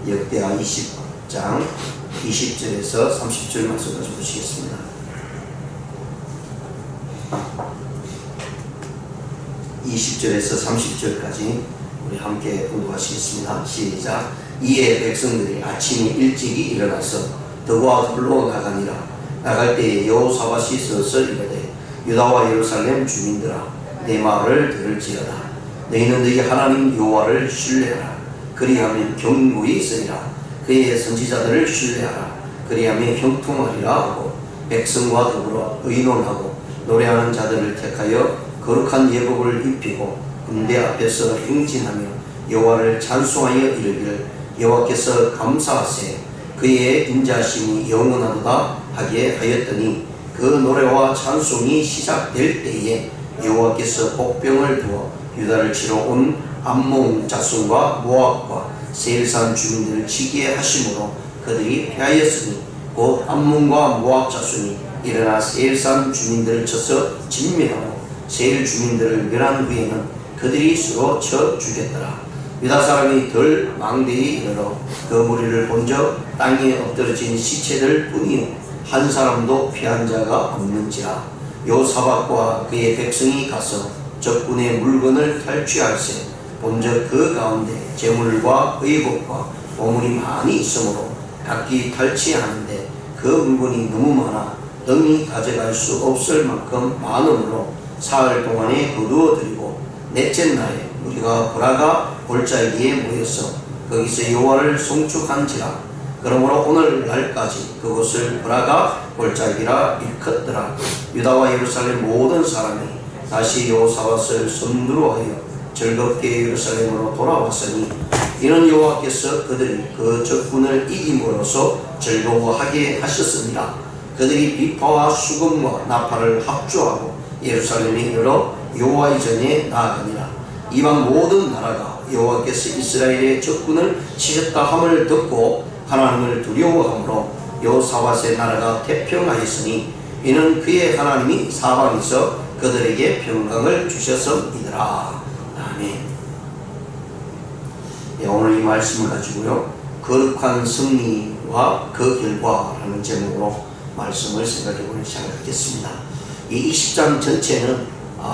역대하 20장 20절에서 30절 말씀까지 보시겠습니다. (20절에서) 30절까지 우리 함께 공부하시겠습니다. 시작. 이에 백성들이 아침에 일찍이 일어나서 더구와 돌로 나가니라. 나갈 때에 여호사밧이 서서 이르되 유다와 예루살렘 주민들아 내 말을 들을지어다. 너희는 너희 하나님 여호와를 신뢰하라. 그리하면 경고히 있으리라. 그의 선지자들을 신뢰하라. 그리하면 형통하리라 하고 백성과 더불어 의논하고 노래하는 자들을 택하여 거룩한 예복을 입히고 군대 앞에서 행진하며 여호와를 찬송하여 이르기를 여호와께서 감사하세 그의 인자심이 영원하도다 하게 하였더니 그 노래와 찬송이 시작될 때에 여호와께서 복병을 두어 유다를 치러 온 암몬 자손과 모압과 세일산 주민들을 치게 하심으로 그들이 패하였으니 곧 암몬과 모압 자손이 일어나 세일산 주민들을 쳐서 진멸하고 세일 주민들을 멸한 후에는 그들이 서로 쳐 죽였더라. 유다 사람이 덜 망대에 이르러 그 무리를 본적 땅에 엎드러진 시체들 뿐이요 한 사람도 피한 자가 없는지라. 여호사밧과 그의 백성이 가서 적군의 물건을 탈취할세 본적 그 가운데 재물과 의복과 보물이 많이 있으므로 각기 탈취하는데 그 물건이 너무 많아 능히 가져갈 수 없을 만큼 많으므로 사흘 동안에 거두어들이고 넷째 날에 우리가 브라가 골짜기에 모여서 거기서 여호와를 송축한지라. 그러므로 오늘날까지 그곳을 브라가 골짜기라 일컫더라. 유다와 예루살렘 모든 사람이 다시 여호사밧을 선두로하여 즐겁게 예루살렘으로 돌아왔으니 이는 여호와께서 그들이 그 적군을 이김으로써 즐거워하게 하셨습니다. 그들이 비파와 수금과 나팔을 합주하고 예루살렘에 이르러 여호와 이전에 나아가니라. 이방 모든 나라가 여호와께서 이스라엘의 적군을 치셨다 함을 듣고 하나님을 두려워하므로 여호사밧의 나라가 태평하였으니 이는 그의 하나님이 사방에서 그들에게 평강을 주셨음이더라. 아멘. 오늘 이 말씀을 가지고요 거룩한 승리와 그 결과라는 제목으로 말씀을 생각해보는 시간을 갖겠습니다. 이 20장 전체는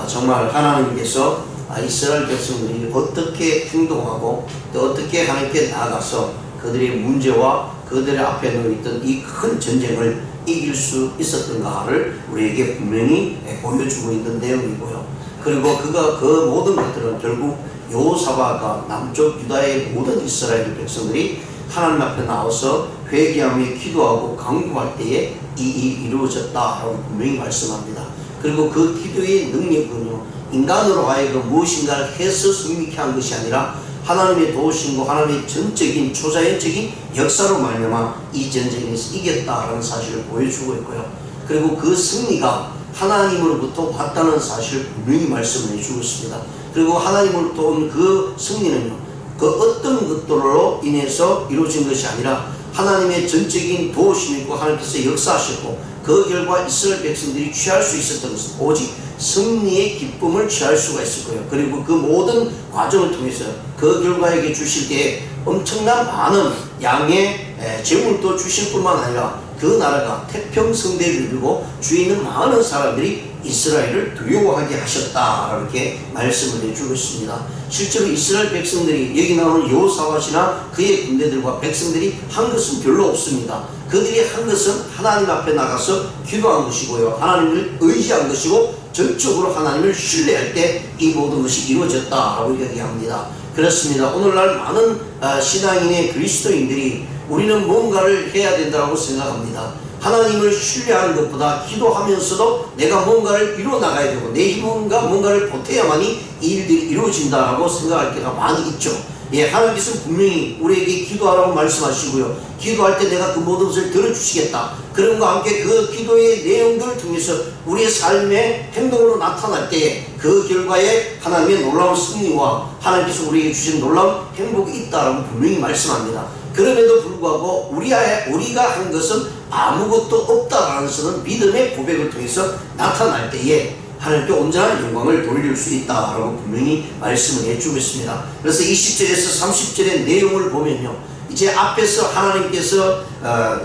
정말 하나님께서 이스라엘 백성들이 어떻게 행동하고 또 어떻게 하나님께 나아가서 그들의 문제와 그들의 앞에 놓여있던 이 큰 전쟁을 이길 수 있었던가를 우리에게 분명히 보여주고 있는 내용이고요. 그리고 그 모든 것들은 결국 여호사밧과 남쪽 유다의 모든 이스라엘 백성들이 하나님 앞에 나와서 회개하며 기도하고 간구할 때에 이 이루어졌다라고 분명히 말씀합니다. 그리고 그 기도의 능력은요 인간으로 하여금 무엇인가를 해서 승리케 한 것이 아니라 하나님의 도우심과 하나님의 전적인 초자연적인 역사로 말미암아 이 전쟁에서 이겼다라는 사실을 보여주고 있고요. 그리고 그 승리가 하나님으로부터 왔다는 사실을 분명히 말씀을 해주고 있습니다. 그리고 하나님으로부터 온 그 승리는요 그 어떤 것들로 인해서 이루어진 것이 아니라 하나님의 전적인 도우심이 있고 하나님께서 역사하셨고 그 결과 이스라엘 백성들이 취할 수 있었던 것은 오직 승리의 기쁨을 취할 수가 있을 거예요. 그리고 그 모든 과정을 통해서 그 결과에게 주실 때에 엄청난 많은 양의 재물도 주실 뿐만 아니라 그 나라가 태평성대를 이루고 주위에 있는 많은 사람들이 이스라엘을 두려워하게 하셨다 이렇게 말씀을 해주고 있습니다. 실제로 이스라엘 백성들이 여기 나오는 여호사밧이나 그의 군대들과 백성들이 한 것은 별로 없습니다. 그들이 한 것은 하나님 앞에 나가서 기도한 것이고요 하나님을 의지한 것이고 전적으로 하나님을 신뢰할 때 이 모든 것이 이루어졌다라고 이야기합니다. 그렇습니다. 오늘날 많은 신앙인의 그리스도인들이 우리는 뭔가를 해야 된다고 생각합니다. 하나님을 신뢰하는 것보다 기도하면서도 내가 뭔가를 이루어나가야 되고 내 힘과 뭔가를 보태야만이 이 일들이 이루어진다라고 생각할 때가 많이 있죠. 하나님께서는 분명히 우리에게 기도하라고 말씀하시고요 기도할 때 내가 그 모든 것을 들어주시겠다. 그런과 함께 그 기도의 내용들을 통해서 우리의 삶의 행동으로 나타날 때에 그 결과에 하나님의 놀라운 승리와 하나님께서 우리에게 주신 놀라운 행복이 있다라고 분명히 말씀합니다. 그럼에도 불구하고 우리가 한 것은 아무것도 없다라는 것은 믿음의 고백을 통해서 나타날 때에 하나님께 온전한 영광을 돌릴 수 있다라고 분명히 말씀을 해주고 있습니다. 그래서 20절에서 30절의 내용을 보면요 이제 앞에서 하나님께서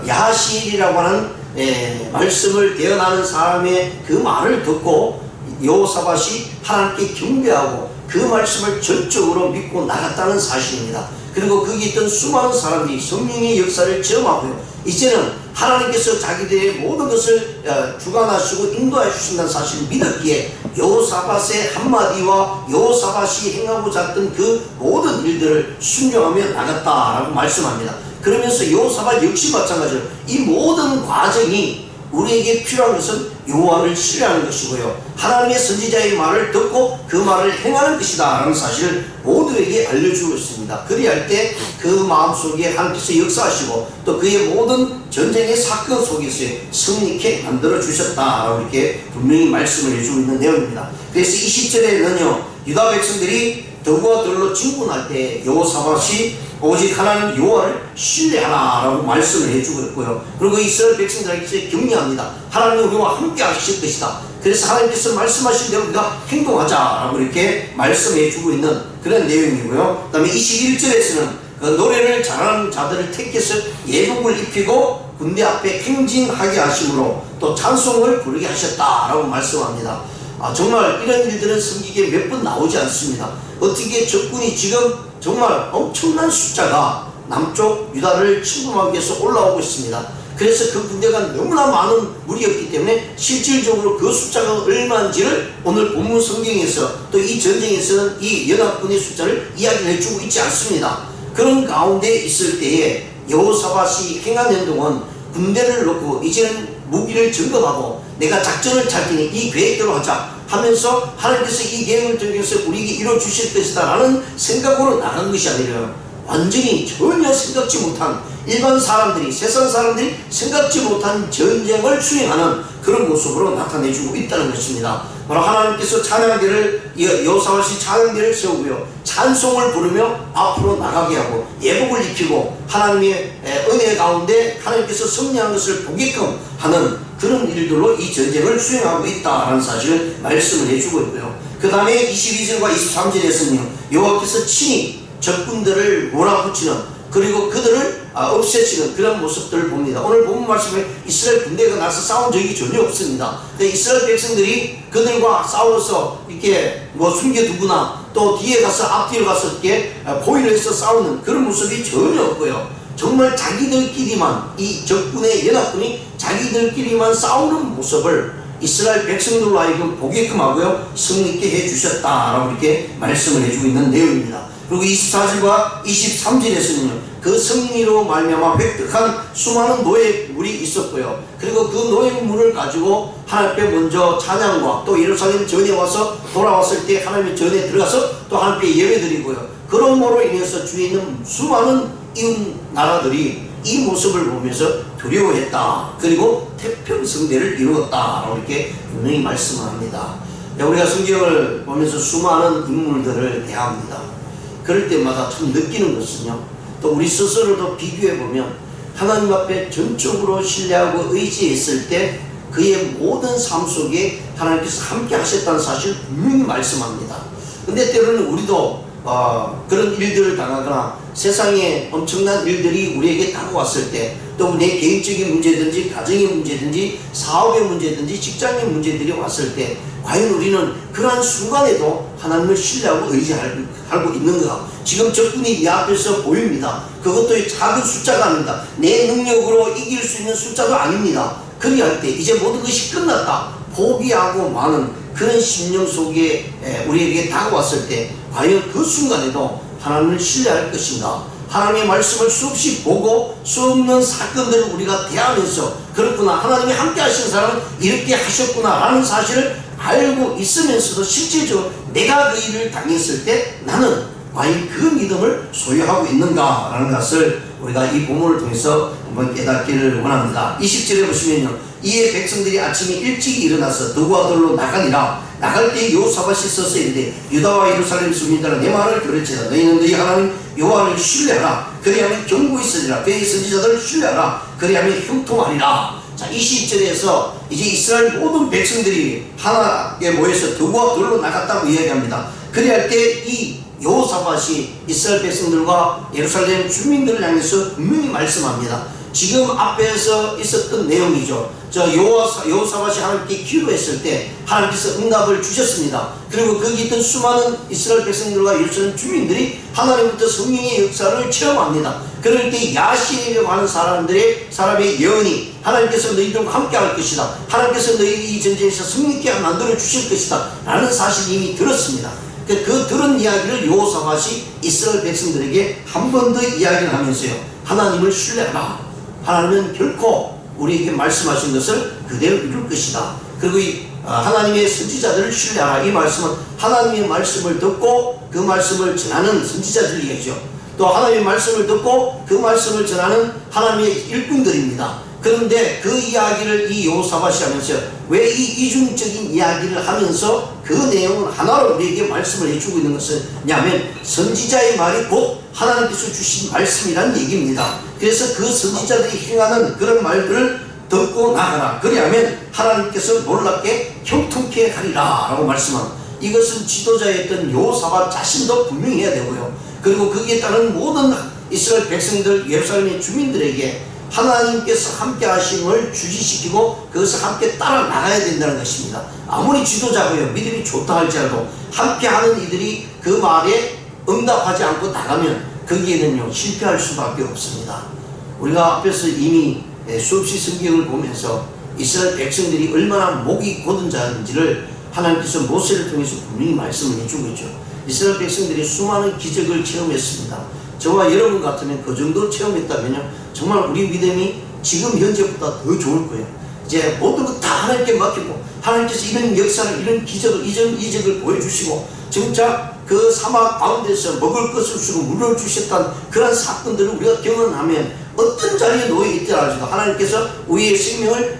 야하시엘이라고 하는 말씀을 대언하는 사람의 그 말을 듣고 여호사밧이 하나님께 경배하고 그 말씀을 전적으로 믿고 나갔다는 사실입니다. 그리고 거기 있던 수많은 사람들이 성령의 역사를 체험하고요, 이제는 하나님께서 자기들의 모든 것을 주관하시고 인도해 주신다는 사실을 믿었기에 여호사밧의 한마디와 여호사밧이 행하고자 했던 그 모든 일들을 순종하며 나갔다라고 말씀합니다. 그러면서 여호사밧 역시 마찬가지로 이 모든 과정이 우리에게 필요한 것은 여호와를 신뢰하는 것이고요, 하나님의 선지자의 말을 듣고 그 말을 행하는 것이다 라는 사실을 모두에게 알려주고 있습니다. 그리할 때 그 마음속에 하나님께서 역사하시고 또 그의 모든 전쟁의 사건 속에서 승리케 만들어 주셨다라고 이렇게 분명히 말씀을 해주고 있는 내용입니다. 그래서 20절에는요 유다 백성들이 덕과 들로 진군할 때 여호사밧이 오직 하나님 여호와를 신뢰하라 라고 말씀을 해주고 있고요, 그리고 이스라엘 백성들에게 격려합니다. 하나님 우리와 함께 하실 것이다. 그래서 하나님께서 말씀하신 대로 우리가 행동하자 라고 이렇게 말씀해 주고 있는 그런 내용이고요. 그 다음에 21절에서는 그 노래를 잘하는 자들을 택해서 예복을 입히고 군대 앞에 행진하게 하심으로 또 찬송을 부르게 하셨다라고 말씀합니다. 정말 이런 일들은 성경에 몇 번 나오지 않습니다. 어떻게 적군이 지금 정말 엄청난 숫자가 남쪽 유다를 침범하기 위해서 올라오고 있습니다. 그래서 그 군대가 너무나 많은 무리였기 때문에 실질적으로 그 숫자가 얼마인지를 오늘 본문 성경에서 또 이 전쟁에서는 이 연합군의 숫자를 이야기를 해주고 있지 않습니다. 그런 가운데 있을 때에 여호사밧이 행한 행동은 군대를 놓고 이제는 무기를 점검하고 내가 작전을 짤 테니 이 계획대로 하자 하면서 하나님께서 이 계획을 통해서 우리에게 이루어 주실 것이다 라는 생각으로 나간 것이 아니라 완전히 전혀 생각지 못한 일반 사람들이, 세상 사람들이 생각지 못한 전쟁을 수행하는 그런 모습으로 나타내주고 있다는 것입니다. 바로 하나님께서 찬양대를, 여호사밧이 찬양대를 세우고요, 찬송을 부르며 앞으로 나가게 하고 예복을 입히고 하나님의 은혜 가운데 하나님께서 승리한 것을 보게끔 하는 그런 일들로 이 전쟁을 수행하고 있다라는 사실을 말씀을 해주고 있고요. 그 다음에 22절과 23절에서는요 여호와께서 친히 적군들을 몰아붙이는, 그리고 그들을 없애시는 그런 모습들을 봅니다. 오늘 본문 말씀에 이스라엘 군대가 나서 싸운 적이 전혀 없습니다. 이스라엘 백성들이 그들과 싸워서 이렇게 숨겨두거나 또 뒤에 가서 앞뒤로 가서 이렇게 보이를 해서 싸우는 그런 모습이 전혀 없고요, 정말 자기들끼리만, 이 적군의 연합군이 자기들끼리만 싸우는 모습을 이스라엘 백성들로 하여금 보게끔 하고요 승리있게 해주셨다라고 이렇게 말씀을 해주고 있는 내용입니다. 그리고 24절과 23절에서는요 그 승리로 말미암아 획득한 수많은 노예물이 있었고요, 그리고 그 노예물을 가지고 하나님 앞에 먼저 찬양과 또 예루살렘 전에 와서 돌아왔을 때 하나님의 전에 들어가서 또 하나님께 예배드리고요, 그러므로 인해서 주위에 있는 수많은 이웃 나라들이 이 모습을 보면서 두려워했다, 그리고 태평성대를 이루었다라고 이렇게 분명히 말씀을 합니다. 우리가 성경을 보면서 수많은 인물들을 대합니다. 그럴 때마다 참 느끼는 것은요, 또 우리 스스로도 비교해보면 하나님 앞에 전적으로 신뢰하고 의지했을 때 그의 모든 삶 속에 하나님께서 함께 하셨다는 사실을 분명히 말씀합니다. 근데 때로는 우리도 그런 일들을 당하거나 세상에 엄청난 일들이 우리에게 다가왔을 때, 또 내 개인적인 문제든지 가정의 문제든지 사업의 문제든지 직장의 문제들이 왔을 때 과연 우리는 그러한 순간에도 하나님을 신뢰하고 의지하고 있는가? 지금 적군이 이 앞에서 보입니다. 그것도 작은 숫자가 아닙니다. 내 능력으로 이길 수 있는 숫자도 아닙니다. 그리할 때 이제 모든 것이 끝났다, 포기하고 마는 그런 심령 속에 우리에게 다가왔을 때 과연 그 순간에도 하나님을 신뢰할 것인가? 하나님의 말씀을 수없이 보고 수없는 사건들을 우리가 대하면서 그렇구나, 하나님이 함께 하신 사람은 이렇게 하셨구나 라는 사실을 알고 있으면서도 실제적으로 내가 그 일을 당했을 때 나는 과연 그 믿음을 소유하고 있는가 라는 것을 우리가 이 본문을 통해서 한번 깨닫기를 원합니다. 20절에 보시면요, 이에 백성들이 아침에 일찍 일어나서 덕과 들로 나가니라. 나갈 때 여호사밧이 서서 이르되 유다와 예루살렘 주민들아 내 말을 들을지어다. 너희는 너희 하나님 여호와를 신뢰하라. 그리하면 견고히 있으리라. 그의 선지자들을 신뢰하라. 그리하면 형통하리라. 자, 20절에서 이제 이스라엘 모든 백성들이 하나에 모여서 덕과 들로 나갔다고 이야기합니다. 그리할 때 이 여호사밧이 이스라엘 백성들과 예루살렘 주민들을 향해서 분명히 말씀합니다. 지금 앞에서 있었던 내용이죠. 여호사밧이 하나님께 기도했을 때 하나님께서 응답을 주셨습니다. 그리고 거기 있던 수많은 이스라엘 백성들과 예루살렘 주민들이 하나님부터 성령의 역사를 체험합니다. 그럴 때 야시엘이라고 하는 사람의 예언이 하나님께서 너희들과 함께 할 것이다. 하나님께서 너희 이 전쟁에서 승리케 만들어 주실 것이다 라는 사실을 이미 들었습니다. 그 들은 이야기를 여호사밧이 이스라엘 백성들에게 한 번 더 이야기를 하면서요, 하나님을 신뢰하라. 하나님은 결코 우리에게 말씀하신 것을 그대로 이룰 것이다. 그리고 하나님의 선지자들을 신뢰하라. 이 말씀은 하나님의 말씀을 듣고 그 말씀을 전하는 선지자들 이야기죠. 또 하나님의 말씀을 듣고 그 말씀을 전하는 하나님의 일꾼들입니다. 그런데 그 이야기를 이 여호사밧이 하면서 왜 이 이중적인 이야기를 하면서 그 내용을 하나로 우리에게 말씀을 해주고 있는 것은 냐면 선지자의 말이 곧 하나님께서 주신 말씀이란 얘기입니다. 그래서 그 선지자들이 행하는 그런 말들을 듣고 나가라. 그리하면 하나님께서 놀랍게 형통케 하리라 라고 말씀합니다. 이것은 지도자였던 여호사밧 자신도 분명히 해야 되고요, 그리고 거기에 따른 모든 이스라엘 백성들, 예루살렘의 주민들에게 하나님께서 함께 하심을 주지시키고 그것을 함께 따라 나가야 된다는 것입니다. 아무리 지도자고요 믿음이 좋다 할지라도 함께 하는 이들이 그 말에 응답하지 않고 나가면 거기에는요 실패할 수밖에 없습니다. 우리가 앞에서 이미 수없이 성경을 보면서 이스라엘 백성들이 얼마나 목이 곧은 자인지를 하나님께서 모세를 통해서 분명히 말씀을 해주고 있죠. 이스라엘 백성들이 수많은 기적을 체험했습니다. 저와 여러분 같으면 그 정도 체험했다면요 정말 우리 믿음이 지금 현재보다 더 좋을 거예요. 이제 모든 것 다 하나님께 맡기고 하나님께서 이런 역사를, 이런 기적을, 이적을 보여주시고 진짜 그 사막 가운데서 먹을 것을 주고 물을 주셨던 그런 사건들을 우리가 경험하면 어떤 자리에 놓여 있더라도 하나님께서 우리의 생명을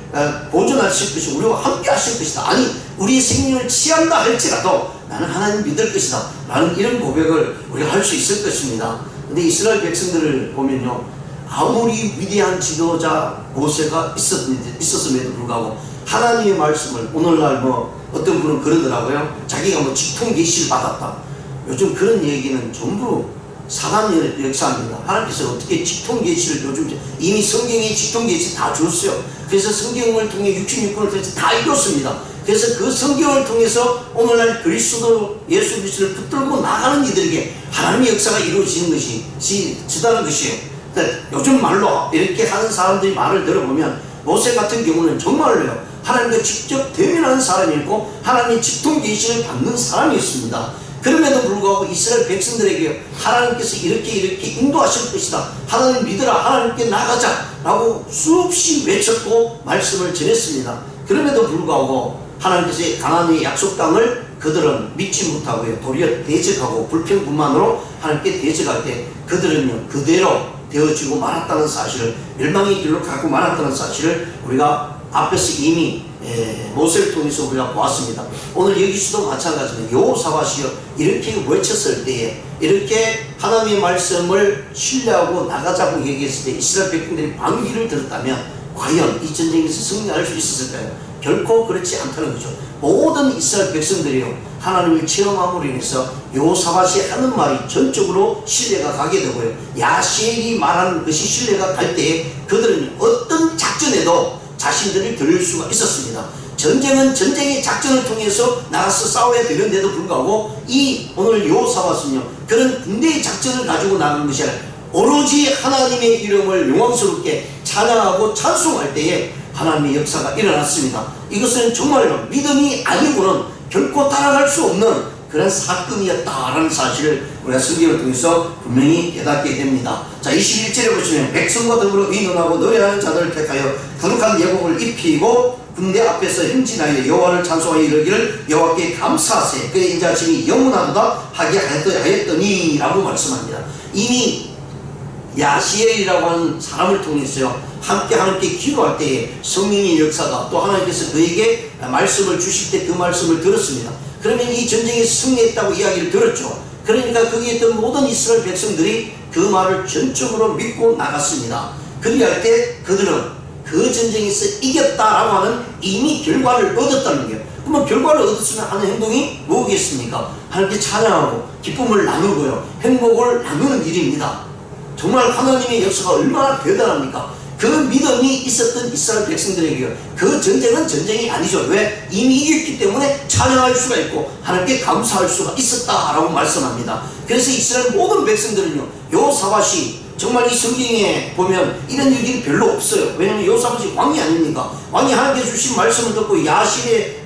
보존하실 것이고 우리와 함께 하실 것이다. 아니 우리의 생명을 취한다 할지라도 나는 하나님 믿을 것이다 라는 이런 고백을 우리가 할 수 있을 것입니다. 근데 이스라엘 백성들을 보면요 아무리 위대한 지도자 모세가 있었음에도 불구하고 하나님의 말씀을 오늘날 어떤 분은 그러더라고요. 자기가 직통 계시를 받았다. 요즘 그런 얘기는 전부 사단의 역사입니다. 하나님께서 어떻게 직통 계시를 요즘 이미 성경에 직통 계시 다 줬어요. 그래서 성경을 통해 66권을 통해서 다 이뤘습니다. 그래서 그 성경을 통해서 오늘날 그리스도 예수 그리스도를 붙들고 나가는 이들에게 하나님의 역사가 이루어지는 것이 지다는 것이에요. 요즘 말로 이렇게 하는 사람들이 말을 들어보면 모세 같은 경우는 정말로요 하나님과 직접 대면하는 사람이고 하나님의 직통 계시를 받는 사람이었습니다. 그럼에도 불구하고 이스라엘 백성들에게 하나님께서 이렇게 인도하실 것이다, 하나님 믿으라, 하나님께 나가자 라고 수없이 외쳤고 말씀을 전했습니다. 그럼에도 불구하고 하나님께서 가나안의 약속 땅을 그들은 믿지 못하고요 도리어 대적하고 불평불만으로 하나님께 대적할 때 그들은요 그대로 되어지고 말았다는 사실을, 멸망의 길로 가고 말았다는 사실을 우리가 앞에서 이미 모세를 통해서 우리가 보았습니다. 오늘 여기서도 마찬가지입니다. 여호사밧이요 이렇게 외쳤을 때에 이렇게 하나님의 말씀을 신뢰하고 나가자고 얘기했을 때 이스라엘 백성들이 방귀를 들었다면 과연 이 전쟁에서 승리할 수 있었을까요? 결코 그렇지 않다는 거죠. 모든 이스라엘 백성들이요 하나님을 체험함으로 인해서 여호사밧이 하는 말이 전적으로 신뢰가 가게 되고요 야시엘이 말하는 것이 신뢰가 갈 때에 그들은 어떤 작전에도 자신들을 드릴 수가 있었습니다. 전쟁은 전쟁의 작전을 통해서 나가서 싸워야 되는데도 불구하고 이 오늘 여호사밧은요 그런 군대의 작전을 가지고 나가는 것이 아니라 오로지 하나님의 이름을 영광스럽게 찬양하고 찬송할 때에 하나님의 역사가 일어났습니다. 이것은 정말로 믿음이 아니고는 결코 따라갈 수 없는 그런 사건이었다라는 사실을 우리가 성경을 통해서 분명히 깨닫게 됩니다. 자 21절에 보시면 백성과 더불어 의논하고 노래하는 자들을 택하여 거룩한 예복을 입히고 군대 앞에서 행진하여 여호와를 찬송하여 이르기를 여호와께 감사하세 그의 인자심이 영원하도다 하게 하였더니 라고 말씀합니다. 이미 야시엘이라고 하는 사람을 통해서요 함께 하나님께 기도할 때에 성령의 역사가 또 하나님께서 그에게 말씀을 주실 때 그 말씀을 들었습니다. 그러면 이 전쟁에 승리했다고 이야기를 들었죠. 그러니까 거기에 있던 모든 이스라엘 백성들이 그 말을 전적으로 믿고 나갔습니다. 그리할 때 그들은 그 전쟁에서 이겼다라고 하는 이미 결과를 얻었다는 거예요. 그러면 결과를 얻었으면 하는 행동이 뭐겠습니까? 하나님께 찬양하고 기쁨을 나누고요, 행복을 나누는 일입니다. 정말 하나님의 역사가 얼마나 대단합니까? 그 믿음이 있었던 이스라엘 백성들에게 그 전쟁은 전쟁이 아니죠. 왜? 이미 이겼기 때문에 찬양할 수가 있고 하나님께 감사할 수가 있었다라고 말씀합니다. 그래서 이스라엘 모든 백성들은요, 여호사밧이 정말 이 성경에 보면 이런 일들이 별로 없어요. 왜냐하면 여호사밧이 왕이 아닙니까? 왕이 하나님께 주신 말씀을 듣고 야신의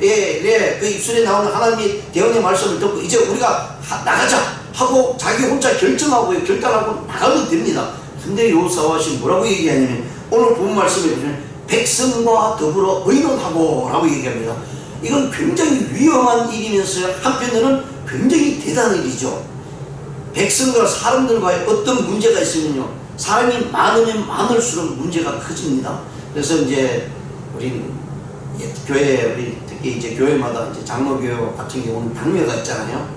그 입술에 나오는 하나님의 대언의 말씀을 듣고 이제 우리가 나가자 하고 자기 혼자 결정하고 결단하고 나가면 됩니다. 근데 여호사밧이 뭐라고 얘기하냐면, 오늘 본 말씀에 보면 백성과 더불어 의논하고 라고 얘기합니다. 이건 굉장히 위험한 일이면서 한편으로는 굉장히 대단한 일이죠. 백성과 사람들과의 어떤 문제가 있으면요, 사람이 많으면 많을수록 문제가 커집니다. 그래서 이제 우리 교회, 우리 특히 이제 교회마다 이제 장로교회 같은 경우는 당회가 있잖아요.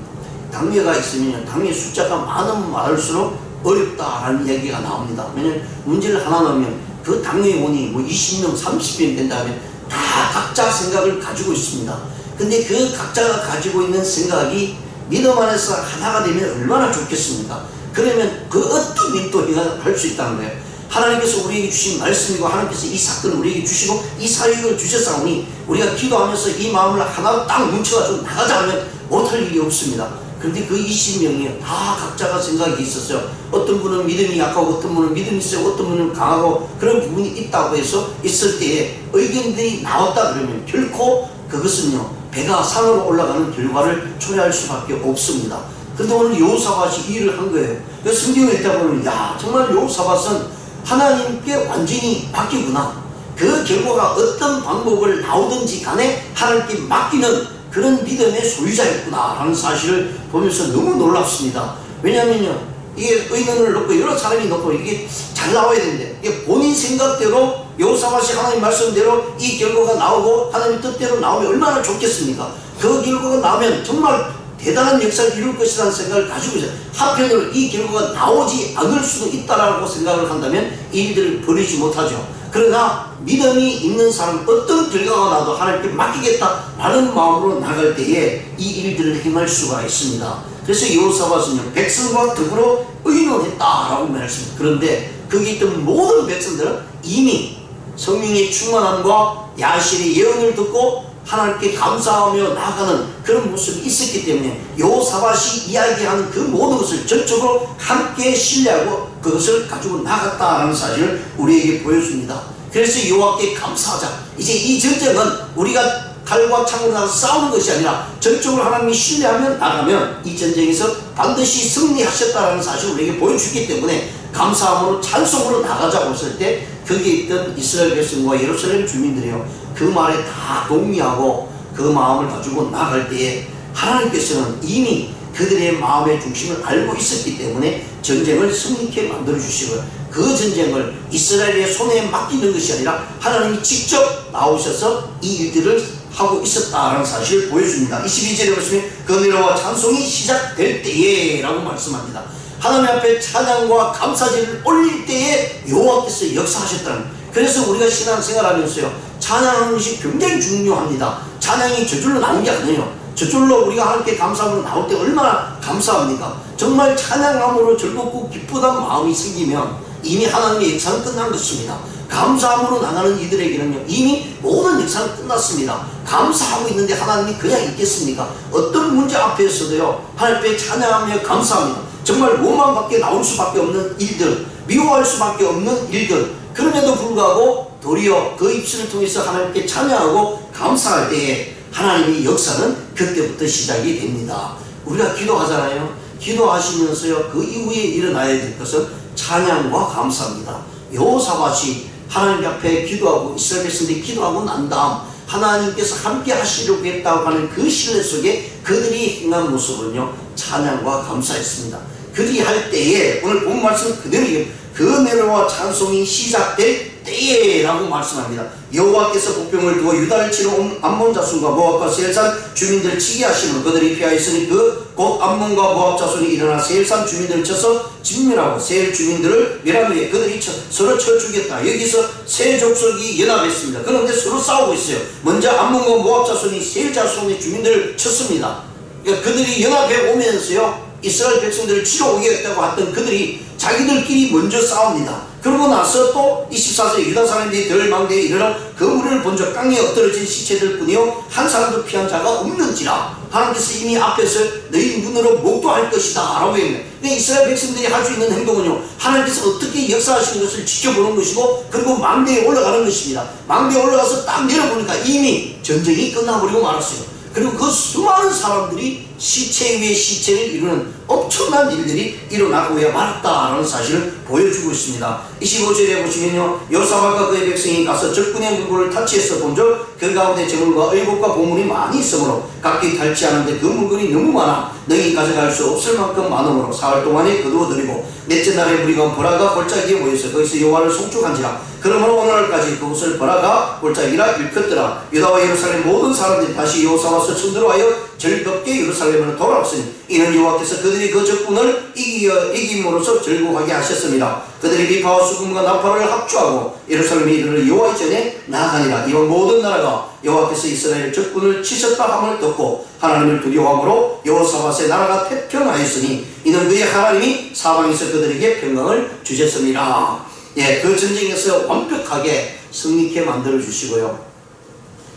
당회가 있으면 당회 숫자가 많으면 많을수록 어렵다라는 얘기가 나옵니다. 왜냐면 문제를 하나 넣으면 그 당회원이 뭐 20명, 30명 된다면 다 각자 생각을 가지고 있습니다. 근데 그 각자가 가지고 있는 생각이 믿음 안에서 하나가 되면 얼마나 좋겠습니까? 그러면 그 어떤 일도 할 수 있다는 거예요. 하나님께서 우리에게 주신 말씀이고 하나님께서 이 사건을 우리에게 주시고 이 사역을 주셨사오니 우리가 기도하면서 이 마음을 하나 딱 뭉쳐가지고 나가자 하면 못할 일이 없습니다. 그런데 그 20명이 다 각자가 생각이 있었어요. 어떤 분은 믿음이 약하고 어떤 분은 믿음이 있어요. 어떤 분은 강하고 그런 부분이 있다고 해서 있을 때에 의견들이 나왔다 그러면 결코 그것은요, 배가 산으로 올라가는 결과를 초래할 수밖에 없습니다. 그런데 오늘 여호사밧이 이 일을 한 거예요. 그래서 성경을 읽다 보면 야, 정말 여호사밧은 하나님께 완전히 맡기구나. 그 결과가 어떤 방법을 나오든지 간에 하나님께 맡기는 그런 믿음의 소유자였구나 라는 사실을 보면서 너무 놀랍습니다. 왜냐하면요, 이게 의논을 넣고 여러 사람이 넣고 이게 잘 나와야 되는데, 이게 본인 생각대로 여호사밧이 하나님 말씀대로 이 결과가 나오고 하나님 뜻대로 나오면 얼마나 좋겠습니까? 그 결과가 나오면 정말 대단한 역사를 이룰 것이라는 생각을 가지고 있어요. 한편으로 이 결과가 나오지 않을 수도 있다라고 생각을 한다면 이 일들을 버리지 못하죠. 그러나 믿음이 있는 사람, 어떤 결과가 나도 하나님께 맡기겠다라는 마음으로 나갈 때에 이 일들을 행할 수가 있습니다. 그래서 여호사밧은요, 백성과 더불어 의논했다라고 말했습니다. 그런데 거기 있던 모든 백성들은 이미 성령의 충만함과 야신의 예언을 듣고 하나님께 감사하며 나아가는 그런 모습이 있었기 때문에 여호사밧이 이야기하는 그 모든 것을 전적으로 함께 신뢰하고 그것을 가지고 나갔다라는 사실을 우리에게 보여줍니다. 그래서 여호와께 감사하자. 이제 이 전쟁은 우리가 칼과 창으로 나가서 싸우는 것이 아니라 전적으로 하나님이 신뢰하며 나가면 이 전쟁에서 반드시 승리하셨다는 사실을 우리에게 보여주기 때문에 감사함으로 찬송으로 나가자고 했을 때 거기에 있던 이스라엘 백성과 예루살렘 주민들이요, 그 말에 다 동의하고 그 마음을 가지고 나갈 때에 하나님께서는 이미 그들의 마음의 중심을 알고 있었기 때문에 전쟁을 승리케 만들어 주시고, 그 전쟁을 이스라엘의 손에 맡기는 것이 아니라 하나님이 직접 나오셔서 이 일들을 하고 있었다라는 사실을 보여줍니다. 22절에 보시면 건의로와 찬송이 시작될 때에 라고 말씀합니다. 하나님 앞에 찬양과 감사제를 올릴 때에 여호와께서 역사하셨다는, 그래서 우리가 신앙생활하면서요, 찬양하는 것이 굉장히 중요합니다. 찬양이 저절로 나온 게 아니에요. 저절로 우리가 하나님께 감사함으로 나올 때 얼마나 감사합니까? 정말 찬양함으로 즐겁고 기쁘다는 마음이 생기면 이미 하나님의 역사는 끝난 것입니다. 감사함으로 나가는 이들에게는요, 이미 모든 역사는 끝났습니다. 감사하고 있는데 하나님이 그냥 있겠습니까? 어떤 문제 앞에서도요, 하나님께 찬양하며 감사합니다. 정말 원망밖에 나올 수밖에 없는 일들, 미워할 수밖에 없는 일들, 그럼에도 불구하고 도리어 그 입술을 통해서 하나님께 찬양하고 감사할 때에 하나님의 역사는 그때부터 시작이 됩니다. 우리가 기도하잖아요. 기도하시면서요, 그 이후에 일어나야 될 것은 찬양과 감사입니다. 여호사밧이 하나님 앞에 기도하고 이스라엘 백성들이 기도하고 난 다음 하나님께서 함께 하시려고 했다고 하는 그 신뢰 속에 그들이 행한 모습은요, 찬양과 감사했습니다. 그들이 할 때에 오늘 본 말씀 그대로 건의로와 찬송이 시작될 때에라고 말씀합니다. 여호와께서 복병을 두어 유다를 치러 암몬 자손과 모압과 세일산 주민들을 치게 하시면 그들이 피하였으니 곧 암몬과 모압 자손이 일어나 세일산 주민들을 쳐서 진멸하고 세일 주민들을 멸한 후에 그들이 서로 쳐 죽였다. 여기서 세 족속이 연합했습니다. 그런데 서로 싸우고 있어요. 먼저 암몬과 모압 자손이 세일 자손의 주민들을 쳤습니다. 그러니까 그들이 연합해 오면서요, 이스라엘 백성들을 치러 오겠다고 했던 그들이 자기들끼리 먼저 싸웁니다. 그러고 나서 또 24세 유다 사람들이 덜 망대에 이르러 그 무리를 본적 땅에 엎드러진 시체들 뿐이요 한 사람도 피한 자가 없는지라. 하나님께서 이미 앞에서 너희 눈으로 목도할 것이다 라고 했네. 근데 이스라엘 백성들이 할 수 있는 행동은요, 하나님께서 어떻게 역사하시는 것을 지켜보는 것이고, 그리고 망대에 올라가는 것입니다. 망대에 올라가서 딱 내려보니까 이미 전쟁이 끝나버리고 말았어요. 그리고 그 수많은 사람들이 시체 위에 시체를 이루는 엄청난 일들이 일어나고야 말았다라는 사실을 보여주고 있습니다. 25절에 보시면요, 여호사밧과 그의 백성이 가서 적군의 물건을 탈취해서 본즉 그 가운데 재물과 의복과 보물이 많이 있으므로 각기 탈취 하는데 그 물건이 너무 많아 너희 가져갈 수 없을 만큼 많으므로 사흘 동안에 거두어들이고 넷째 날에 무리가 보라가 골짜기에 모여서 거기서 여호와를 송축한지라. 그러므로 오늘날까지 그곳을 보라가 골짜기라 일컫더라. 유다와 예루살렘 모든 사람들이 다시 여호사밧을 천들어하여 즐겁게 예루살렘으로 돌아왔으니 이는 여호와께서 그들이 그 적군을 이김으로써 즐거워하게 하셨습니다. 그들이 비파와 수금과 나팔을 합주하고 예루살렘에 이르러 여호와 전에 나아가니라. 이와 모든 나라가 여호와께서 이스라엘 적군을 치셨다 함을 듣고 하나님을 두려워함으로 여호사밧의 나라가 태평하였으니 이는 그의 하나님이 사방에서 그들에게 평강을 주셨습니다. 예, 그 전쟁에서 완벽하게 승리케 만들어 주시고요.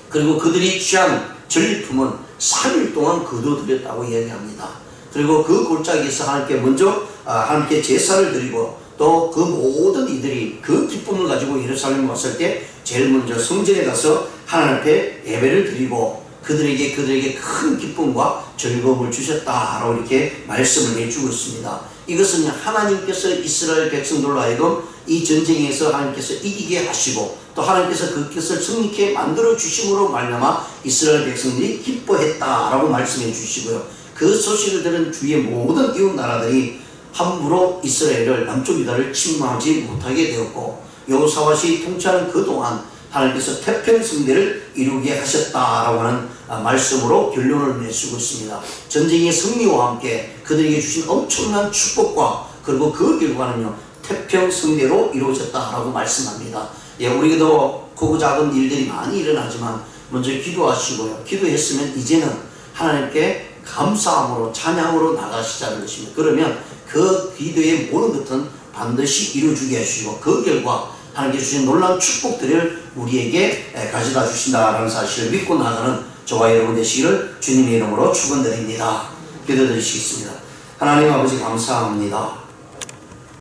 그리고 그들이 취한 전리품은 3일 동안 거두어들였다고 이야기합니다. 그리고 그 골짜기에서 하나님께 먼저 하나님께 제사를 드리고 또 그 모든 이들이 그 기쁨을 가지고 예루살렘에 왔을 때 제일 먼저 성전에 가서 하나님 앞에 예배를 드리고 그들에게 큰 기쁨과 즐거움을 주셨다라고 이렇게 말씀을 해주고 있습니다. 이것은 하나님께서 이스라엘 백성들로 하여금 이 전쟁에서 하나님께서 이기게 하시고 또 하나님께서 그 것을 승리케 만들어 주심으로 말미암아 이스라엘 백성들이 기뻐했다라고 말씀해 주시고요. 그 소식을 들은 주위의 모든 이웃 나라들이 함부로 이스라엘을 남쪽 유다를 침공하지 못하게 되었고 여호사밧이 통치하는 그동안 하나님께서 태평성대를 이루게 하셨다라고 하는 말씀으로 결론을 내주고 있습니다. 전쟁의 승리와 함께 그들에게 주신 엄청난 축복과 그리고 그 결과는요 태평성대로 이루어졌다라고 말씀합니다. 예, 우리도 크고 작은 일들이 많이 일어나지만 먼저 기도하시고요. 기도했으면 이제는 하나님께 감사함으로 찬양으로 나가시자는 것입니다. 그러면 그 기도의 모든 것은 반드시 이루어주게 해주시고 그 결과 하나님께 주신 놀라운 축복들을 우리에게 가져다 주신다라는 사실을 믿고 나가는 저와 여러분 되시기를 주님의 이름으로 축원드립니다. 기도드리시겠습니다. 하나님 아버지 감사합니다.